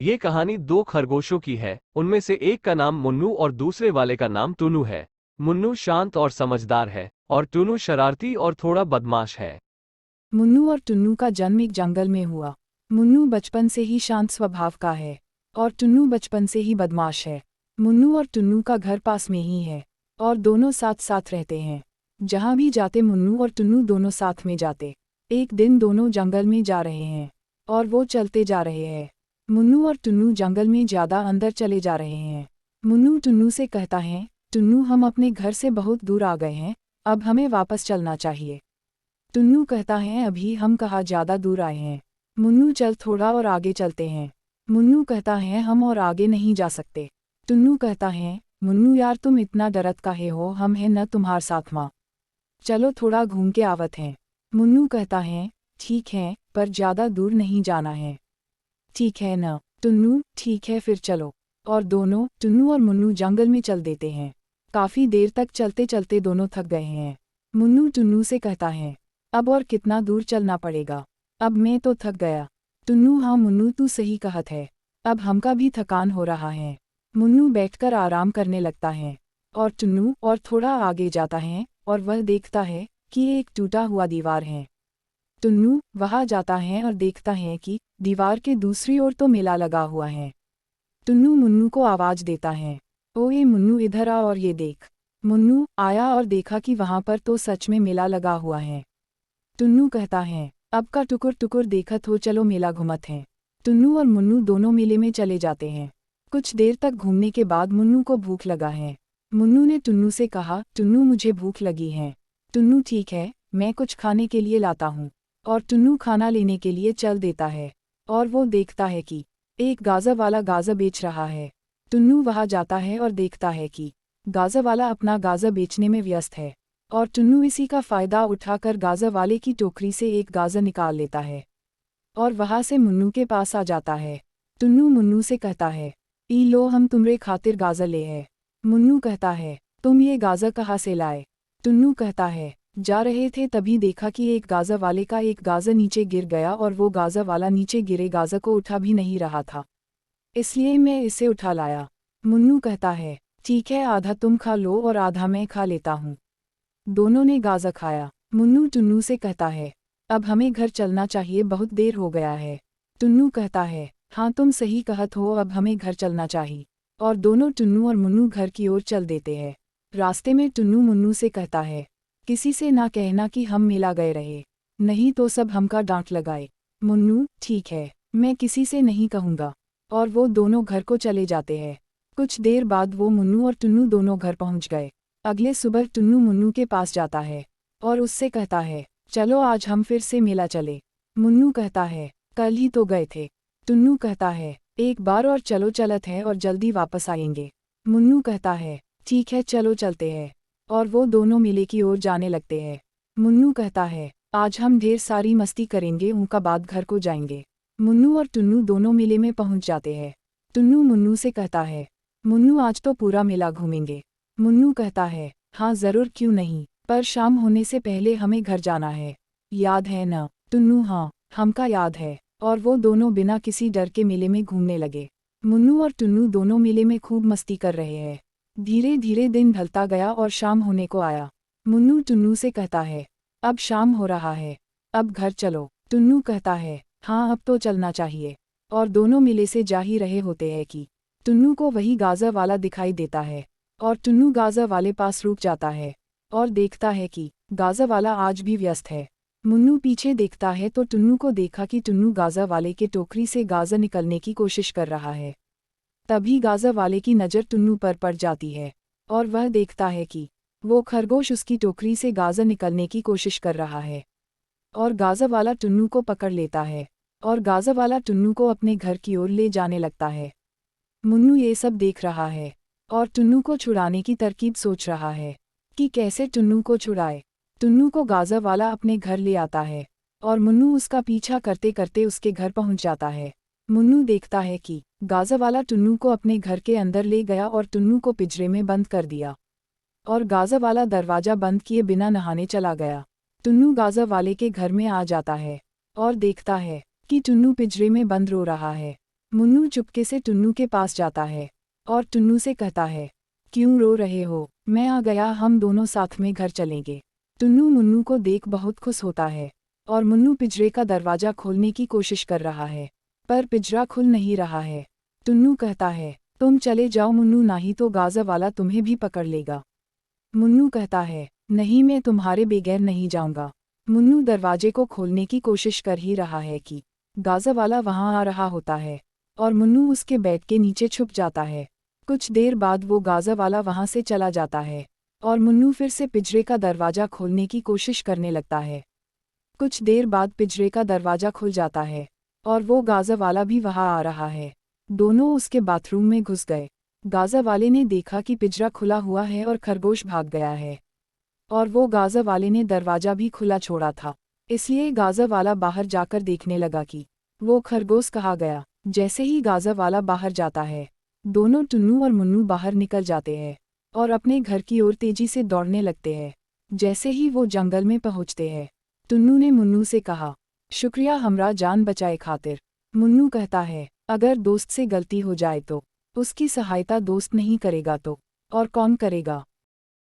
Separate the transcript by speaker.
Speaker 1: ये कहानी दो खरगोशों की है। उनमें से एक का नाम मुन्नू और दूसरे वाले का नाम टुन्नू है। मुन्नू शांत और समझदार है और टुन्नू शरारती और थोड़ा बदमाश है।
Speaker 2: मुन्नू और टुन्नू का जन्म एक जंगल में हुआ। मुन्नू बचपन से ही शांत स्वभाव का है और टुन्नू बचपन से ही बदमाश है। मुन्नू और टुन्नू का घर पास में ही है और दोनों साथ साथ रहते हैं। जहाँ भी जाते मुन्नू और टुन्नू दोनों साथ में जाते। एक दिन दोनों जंगल में जा रहे हैं और वो चलते जा रहे हैं। मुन्नू और टुन्नू जंगल में ज़्यादा अंदर चले जा रहे हैं। मुन्नू टुन्नू से कहता है, टुन्नू हम अपने घर से बहुत दूर आ गए हैं, अब हमें वापस चलना चाहिए। टुन्नू कहता है अभी हम कहाँ ज़्यादा दूर आए हैं। मुन्नू चल थोड़ा और आगे चलते हैं। मुन्नू कहता है हम और आगे नहीं जा सकते। टुन्नू कहता है मुन्नू यार तुम इतना डरत काहे हो, हम हैं न तुम्हार साथ माँ, चलो थोड़ा घूम के आवत हैं। मुन्नू कहता है ठीक है पर ज़्यादा दूर नहीं जाना है। ठीक है न। टुन्नू ठीक है फिर चलो। और दोनों टुन्नू और मुन्नू जंगल में चल देते हैं। काफ़ी देर तक चलते चलते दोनों थक गए हैं। मुन्नू टुन्नू से कहता है अब और कितना दूर चलना पड़ेगा, अब मैं तो थक गया। टुन्नू हाँ मुन्नू तू सही कहत है, अब हमका भी थकान हो रहा है। मुन्नू बैठकर आराम करने लगता है और टुन्नू और थोड़ा आगे जाता है और वह देखता है कि एक टूटा हुआ दीवार है। टुन्नू वहाँ जाता है और देखता है कि दीवार के दूसरी ओर तो मेला लगा हुआ है। टुन्नू मुन्नू को आवाज़ देता है, ओए मुन्नू इधर आ और ये देख। मुन्नू आया और देखा कि वहाँ पर तो सच में मेला लगा हुआ है। टुन्नू कहता है अब का टुकुर टुकुर देखत हो, चलो मेला घूमत हैं। टुन्नू और मुन्नू दोनों मेले में चले जाते हैं। कुछ देर तक घूमने के बाद मुन्नू को भूख लगा है। मुन्नू ने टुन्नू से कहा टुन्नू मुझे भूख लगी है। टुन्नू ठीक है मैं कुछ खाने के लिए लाता हूँ। और टुन्नू खाना लेने के लिए चल देता है और वो देखता है कि एक गाजर वाला गाजर बेच रहा है। टुन्नू वहाँ जाता है और देखता है कि गाजर वाला अपना गाजर बेचने में व्यस्त है और टुन्नू इसी का फ़ायदा उठाकर गाजर वाले की टोकरी से एक गाजर निकाल लेता है और वहाँ से मुन्नू के पास आ जाता है। टुन्नू मुन्नू से कहता है ई लो हम तुम्हारे खातिर गाजर ले है। मुन्नू कहता है तुम ये गाजर कहाँ से लाए। टुन्नू कहता है जा रहे थे तभी देखा कि एक गाजर वाले का एक गाजर नीचे गिर गया और वो गाजर वाला नीचे गिरे गाजर को उठा भी नहीं रहा था, इसलिए मैं इसे उठा लाया। मुन्नू कहता है ठीक है आधा तुम खा लो और आधा मैं खा लेता हूँ। दोनों ने गाजर खाया। मुन्नू टुन्नू से कहता है अब हमें घर चलना चाहिए, बहुत देर हो गया है। टुन्नू कहता है हाँ तुम सही कहत हो, अब हमें घर चलना चाहिए। और दोनों टुन्नू और मुन्नू घर की ओर चल देते हैं। रास्ते में टुन्नू मुन्नू से कहता है किसी से ना कहना कि हम मेला गए रहे, नहीं तो सब हमका डांट लगाए। मुन्नू ठीक है मैं किसी से नहीं कहूँगा। और वो दोनों घर को चले जाते हैं। कुछ देर बाद वो मुन्नू और टुन्नू दोनों घर पहुँच गए। अगले सुबह टुन्नू मुन्नू के पास जाता है और उससे कहता है चलो आज हम फिर से मेला चले। मुन्नू कहता है कल ही तो गए थे। टुन्नू कहता है एक बार और चलो चलत है और जल्दी वापस आएंगे। मुन्नू कहता है ठीक है चलो चलते हैं। और वो दोनों मेले की ओर जाने लगते हैं। मुन्नू कहता है आज हम ढेर सारी मस्ती करेंगे, उनका बाद घर को जाएंगे। मुन्नू और टुन्नू दोनों मेले में पहुंच जाते हैं। टुन्नू मुन्नू से कहता है मुन्नू आज तो पूरा मेला घूमेंगे। मुन्नू कहता है हाँ ज़रूर क्यों नहीं, पर शाम होने से पहले हमें घर जाना है, याद है न। टुन्नू हाँ हमका याद है। और वो दोनों बिना किसी डर के मेले में घूमने लगे। मुन्नू और टुन्नू दोनों मेले में खूब मस्ती कर रहे हैं। धीरे धीरे दिन ढलता गया और शाम होने को आया। मुन्नू टुन्नू से कहता है अब शाम हो रहा है, अब घर चलो। टुन्नू कहता है हाँ अब तो चलना चाहिए। और दोनों मेले से जा ही रहे होते हैं कि टुन्नू को वही गाजर वाला दिखाई देता है और टुन्नू गाजर वाले पास रुक जाता है और देखता है कि गाजर वाला आज भी व्यस्त है। मुन्नू पीछे देखता है तो टुन्नू को देखा कि टुन्नू गाजर वाले के टोकरी से गाजर निकलने की कोशिश कर रहा है। तभी गाजर वाले की नज़र टुन्नू पर पड़ जाती है और वह देखता है कि वो खरगोश उसकी टोकरी से गाजर निकलने की कोशिश कर रहा है। और गाजर वाला टुन्नू को पकड़ लेता है और गाजर वाला टुन्नू को अपने घर की ओर ले जाने लगता है। मुन्नू ये सब देख रहा है और टुन्नू को छुड़ाने की तरकीब सोच रहा है कि कैसे टुन्नू को छुड़ाए। टुन्नू को गाजर वाला अपने घर ले आता है और मुन्नू उसका पीछा करते करते उसके घर पहुंच जाता है। मुन्नू देखता है कि गाजर वाला टुन्नू को अपने घर के अंदर ले गया और टुन्नू को पिंजरे में बंद कर दिया और गाजर वाला दरवाज़ा बंद किए बिना नहाने चला गया। टुन्नू गाजर वाले के घर में आ जाता है और देखता है कि टुन्नू पिंजरे में बंद रो रहा है। मुन्नू चुपके से टुन्नू के पास जाता है और टुन्नू से कहता है, क्यों रो रहे हो, मैं आ गया, हम दोनों साथ में घर चलेंगे। टुन्नू मुन्नू को देख बहुत खुश होता है और मुन्नू पिंजरे का दरवाजा खोलने की कोशिश कर रहा है, पर पिंजरा खुल नहीं रहा है। टुन्नू कहता है, तुम चले जाओ मुन्नू, नहीं तो गाज़ा वाला तुम्हें भी पकड़ लेगा। मुन्नू कहता है, नहीं, मैं तुम्हारे बगैर नहीं जाऊंगा। मुन्नू दरवाजे को खोलने की कोशिश कर ही रहा है कि गाज़ा वाला वहां आ रहा होता है और मुन्नू उसके बेड के नीचे छुप जाता है। कुछ देर बाद वो गाज़ा वाला वहां से चला जाता है और मुन्नू फिर से पिंजरे का दरवाजा खोलने की कोशिश करने लगता है। कुछ देर बाद पिंजरे का दरवाजा खुल जाता है और वो गाज़ा वाला भी वहां आ रहा है। दोनों उसके बाथरूम में घुस गए। गाज़ा वाले ने देखा कि पिंजरा खुला हुआ है और खरगोश भाग गया है और वो गाज़ा वाले ने दरवाजा भी खुला छोड़ा था, इसलिए गाज़ा वाला बाहर जाकर देखने लगा कि वो खरगोश कहाँ गया। जैसे ही गाज़ा वाला बाहर जाता है, दोनों टुन्नू और मुन्नू बाहर निकल जाते हैं और अपने घर की ओर तेजी से दौड़ने लगते हैं। जैसे ही वो जंगल में पहुंचते हैं, टुन्नू ने मुन्नू से कहा, शुक्रिया हमरा जान बचाए खातिर। मुन्नू कहता है, अगर दोस्त से गलती हो जाए तो उसकी सहायता दोस्त नहीं करेगा तो और कौन करेगा।